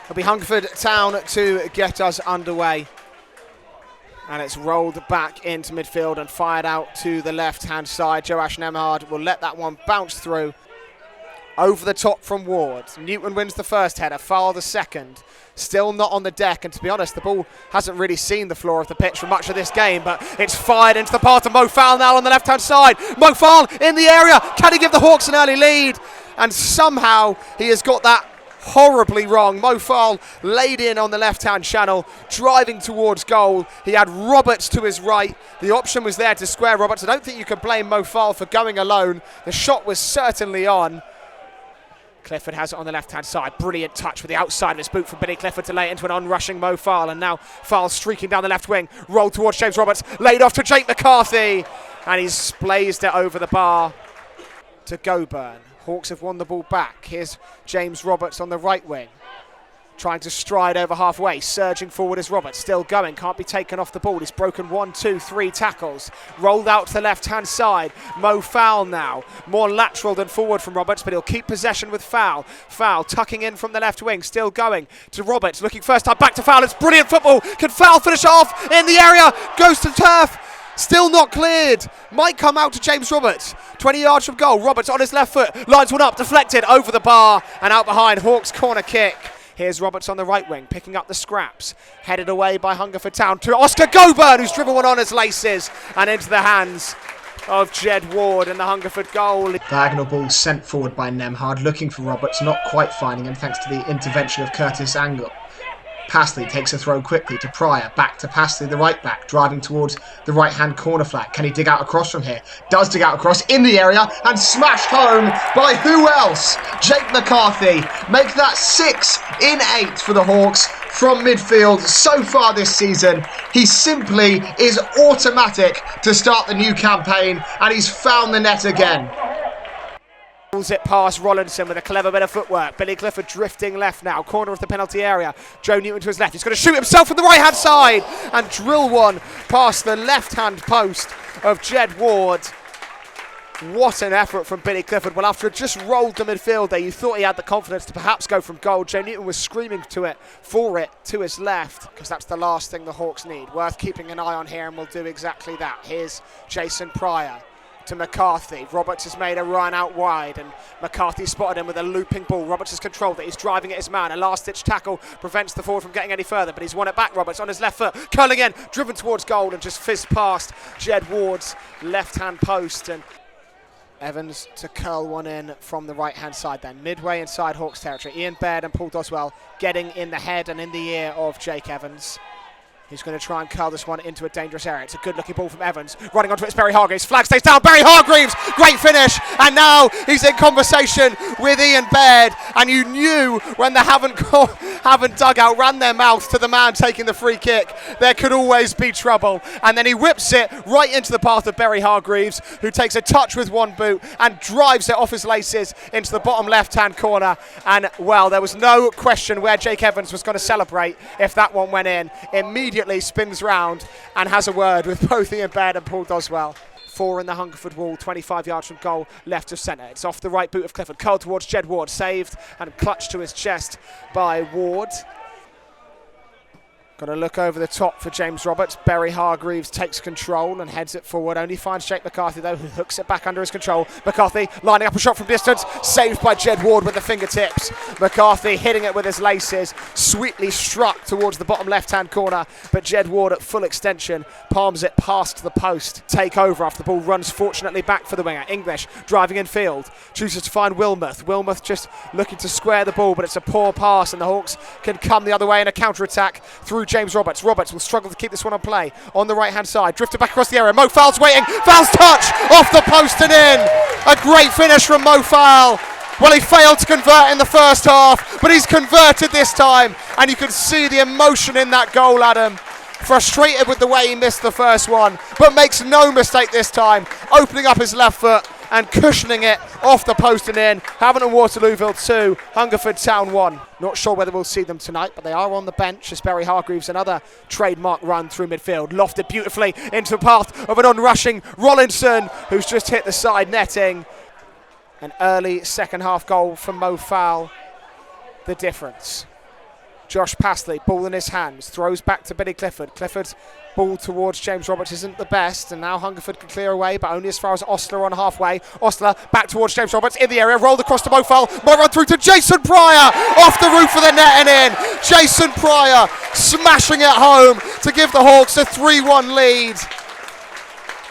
It'll be Hungerford Town to get us underway. And it's rolled back into midfield and fired out to the left-hand side. Joash Nemhard will let that one bounce through. Over the top from Ward. Newton wins the first header, foul the second. Still not on the deck, and to be honest, the ball hasn't really seen the floor of the pitch for much of this game, but it's fired into the path of Mo Fowl now on the left-hand side. Mo Fowl in the area. Can he give the Hawks an early lead? And somehow he has got that horribly wrong. Mo Fowl laid in on the left-hand channel, driving towards goal. He had Roberts to his right. The option was there to square Roberts. I don't think you can blame Mo Fowl for going alone. The shot was certainly on. Clifford has it on the left-hand side. Brilliant touch with the outside of his boot from Billy Clifford to lay it into an onrushing Mo Fowl. And now Fowl streaking down the left wing. Rolled towards James Roberts. Laid off to Jake McCarthy. And he's blazed it over the bar to Goburn. Hawks have won the ball back. Here's James Roberts on the right wing. Trying to stride over halfway. Surging forward is Roberts. Still going. Can't be taken off the ball. He's broken 1, 2, 3 tackles. Rolled out to the left-hand side. Mo Fowl now. More lateral than forward from Roberts, but he'll keep possession with Fowl. Fowl tucking in from the left wing. Still going to Roberts. Looking first time back to Fowl. It's brilliant football. Can Fowl finish off in the area? Goes to turf. Still not cleared. Might come out to James Roberts. 20 yards from goal. Roberts on his left foot. Lines one up. Deflected over the bar and out behind. Hawks corner kick. Here's Roberts on the right wing, picking up the scraps. Headed away by Hungerford Town to Oscar Goburn, who's driven one on his laces and into the hands of Jed Ward and the Hungerford goal. Diagonal ball sent forward by Nemhard, looking for Roberts, not quite finding him thanks to the intervention of Curtis Angle. Passley takes a throw quickly to Pryor, back to Passley, the right back, driving towards the right-hand corner flag. Can he dig out across from here? Does dig out across in the area and smashed home by who else? Jake McCarthy. Make that 6 in 8 for the Hawks from midfield so far this season. He simply is automatic to start the new campaign, and he's found the net again. It past Rollinson with a clever bit of footwork. Billy Clifford drifting left now, corner of the penalty area. Joe Newton to his left. He's going to shoot himself from the right hand side and drill one past the left hand post of Jed Ward. What an effort from Billy Clifford. Well, after it just rolled the midfield there, you thought he had the confidence to perhaps go from goal. Joe Newton was screaming for it to his left, because that's the last thing the Hawks need. Worth keeping an eye on here, and we'll do exactly that. Here's Jason Pryor to McCarthy. Roberts has made a run out wide, and McCarthy spotted him with a looping ball. Roberts has controlled it. He's driving at his man. A last-ditch tackle prevents the forward from getting any further, but he's won it back. Roberts on his left foot, curling in, driven towards goal, and just fizzed past Jed Ward's left-hand post. And Evans to curl one in from the right-hand side then. Midway inside Hawks territory. Ian Baird and Paul Doswell getting in the head and in the ear of Jake Evans. He's going to try and curl this one into a dangerous area. It's a good-looking ball from Evans. Running onto it, it's Barry Hargreaves. Flag stays down. Barry Hargreaves, great finish. And now he's in conversation with Ian Baird. And you knew when the Havant dugout ran their mouth to the man taking the free kick, there could always be trouble. And then he whips it right into the path of Barry Hargreaves, who takes a touch with one boot and drives it off his laces into the bottom left-hand corner. And, well, there was no question where Jake Evans was going to celebrate if that one went in. Immediately spins round and has a word with both Ian Baird and Paul Doswell. 4 in the Hungerford wall, 25 yards from goal, left of centre. It's off the right boot of Clifford, curled towards Jed Ward, saved and clutched to his chest by Ward. Got to look over the top for James Roberts. Barry Hargreaves takes control and heads it forward. Only finds Jake McCarthy, though, who hooks it back under his control. McCarthy lining up a shot from distance. Saved by Jed Ward with the fingertips. McCarthy hitting it with his laces. Sweetly struck towards the bottom left-hand corner. But Jed Ward at full extension palms it past the post. Take over after the ball runs fortunately back for the winger. English driving in field. Chooses to find Wilmoth. Wilmoth just looking to square the ball, but it's a poor pass, and the Hawks can come the other way in a counter-attack through James Roberts. Roberts will struggle to keep this one on play. On the right-hand side, drifted back across the area. Mo Fowl's waiting. Fowl's touch off the post and in. A great finish from Mo Fowl. Well, he failed to convert in the first half, but he's converted this time, and you can see the emotion in that goal, Adam. Frustrated with the way he missed the first one, but makes no mistake this time, opening up his left foot and cushioning it off the post and in. Havant Waterlooville 2, Hungerford Town 1. Not sure whether we'll see them tonight, but they are on the bench as Barry Hargreaves, another trademark run through midfield. Lofted beautifully into the path of an onrushing Rollinson, who's just hit the side netting. An early second half goal from Mo Fowl, the difference. Josh Pastley, ball in his hands, throws back to Billy Clifford. Clifford, ball towards James Roberts isn't the best, and now Hungerford can clear away, but only as far as Ostler on halfway. Ostler back towards James Roberts in the area, rolled across to Mofal, might run through to Jason Pryor, off the roof of the net and in. Jason Pryor smashing it home to give the Hawks a 3-1 lead.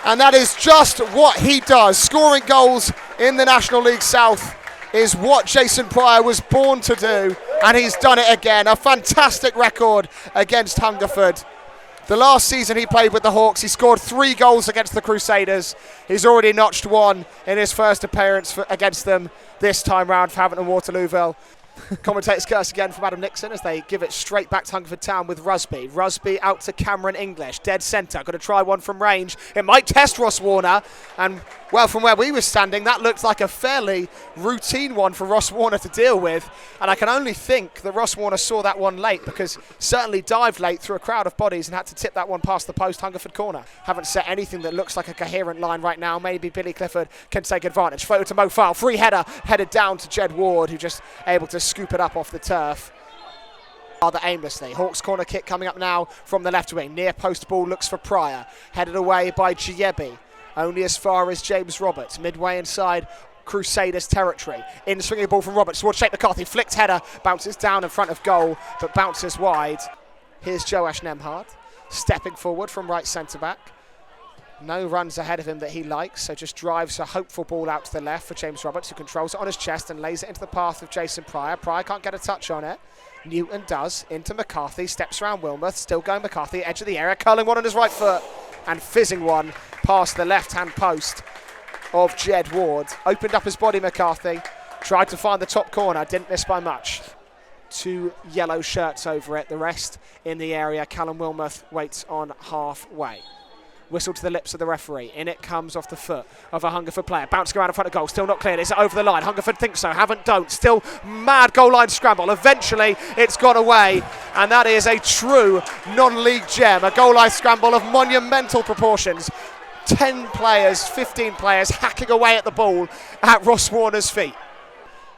And that is just what he does. Scoring goals in the National League South is what Jason Pryor was born to do, and he's done it again. A fantastic record against Hungerford. The last season he played with the Hawks, he scored 3 goals against the Crusaders. He's already notched 1 in his first appearance against them this time round for Havant Waterlooville. Commentators curse again from Adam Nixon as they give it straight back to Hungerford Town with Rusby. Rusby out to Cameron English, dead centre, going to try one from range. It might test Ross Warner, and well, from where we were standing, that looked like a fairly routine one for Ross Warner to deal with, and I can only think that Ross Warner saw that one late, because certainly dived late through a crowd of bodies and had to tip that one past the post Hungerford corner. Haven't set anything that looks like a coherent line right now. Maybe Billy Clifford can take advantage. Photo to Mofal, free header, headed down to Jed Ward, who just able to scoop it up off the turf rather aimlessly. Hawks corner kick coming up now from the left wing. Near post ball looks for Pryor, headed away by Giebi, only as far as James Roberts, midway inside Crusaders territory. In swinging ball from Roberts towards Shane McCarthy, flicked header, bounces down in front of goal but bounces wide. Here's Joash Nemhard stepping forward from right centre back. No runs ahead of him that he likes, so just drives a hopeful ball out to the left for James Roberts, who controls it on his chest and lays it into the path of Jason Pryor. Pryor can't get a touch on it. Newton does, into McCarthy, steps around Wilmoth, still going McCarthy, edge of the area, curling one on his right foot and fizzing one past the left-hand post of Jed Ward. Opened up his body, McCarthy, tried to find the top corner, didn't miss by much. 2 yellow shirts over it, the rest in the area. Callum Wilmoth waits on halfway. Whistle to the lips of the referee. In it comes off the foot of a Hungerford player. Bouncing around in front of goal. Still not cleared. Is it over the line? Hungerford thinks so. Havant don't. Still mad goal line scramble. Eventually it's got away. And that is a true non-league gem. A goal line scramble of monumental proportions. 10 players, 15 players hacking away at the ball at Ross Warner's feet.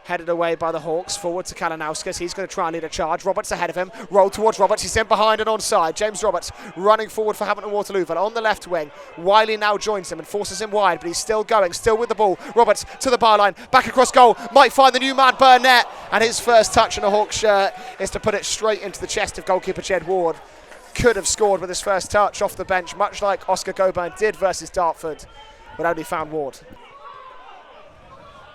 Headed away by the Hawks, forward to Kalinauskas. He's going to try and lead a charge. Roberts ahead of him, roll towards Roberts. He's in behind and onside. James Roberts running forward for Havant Waterlooville on the left wing. Wiley now joins him and forces him wide, but he's still going, still with the ball. Roberts to the byline, back across goal, might find the new man Burnett, and his first touch in a Hawks shirt is to put it straight into the chest of goalkeeper Jed Ward. Could have scored with his first touch off the bench, much like Oscar Goburn did versus Dartford, but only found Ward.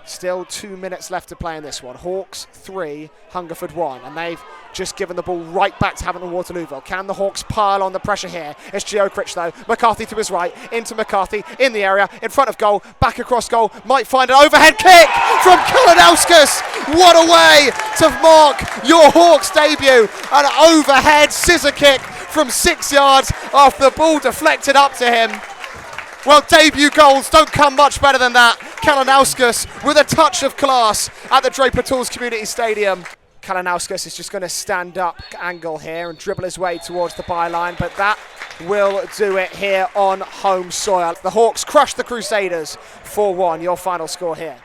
Still 2 minutes left to play in this one. Hawks 3, Hungerford 1, and they've just given the ball right back to Havant Waterlooville. Can the Hawks pile on the pressure here? It's Gio Critch though. McCarthy to his right, into McCarthy, in the area, in front of goal, back across goal, might find an overhead kick from Kalinauskas. What a way to mark your Hawks debut. An overhead scissor kick from 6 yards after the ball deflected up to him. Well, debut goals don't come much better than that. Kalinauskas with a touch of class at the Draper Tools Community Stadium. Kalinauskas is just going to stand up angle here and dribble his way towards the byline, but that will do it here on home soil. The Hawks crush the Crusaders 4-1. Your final score here.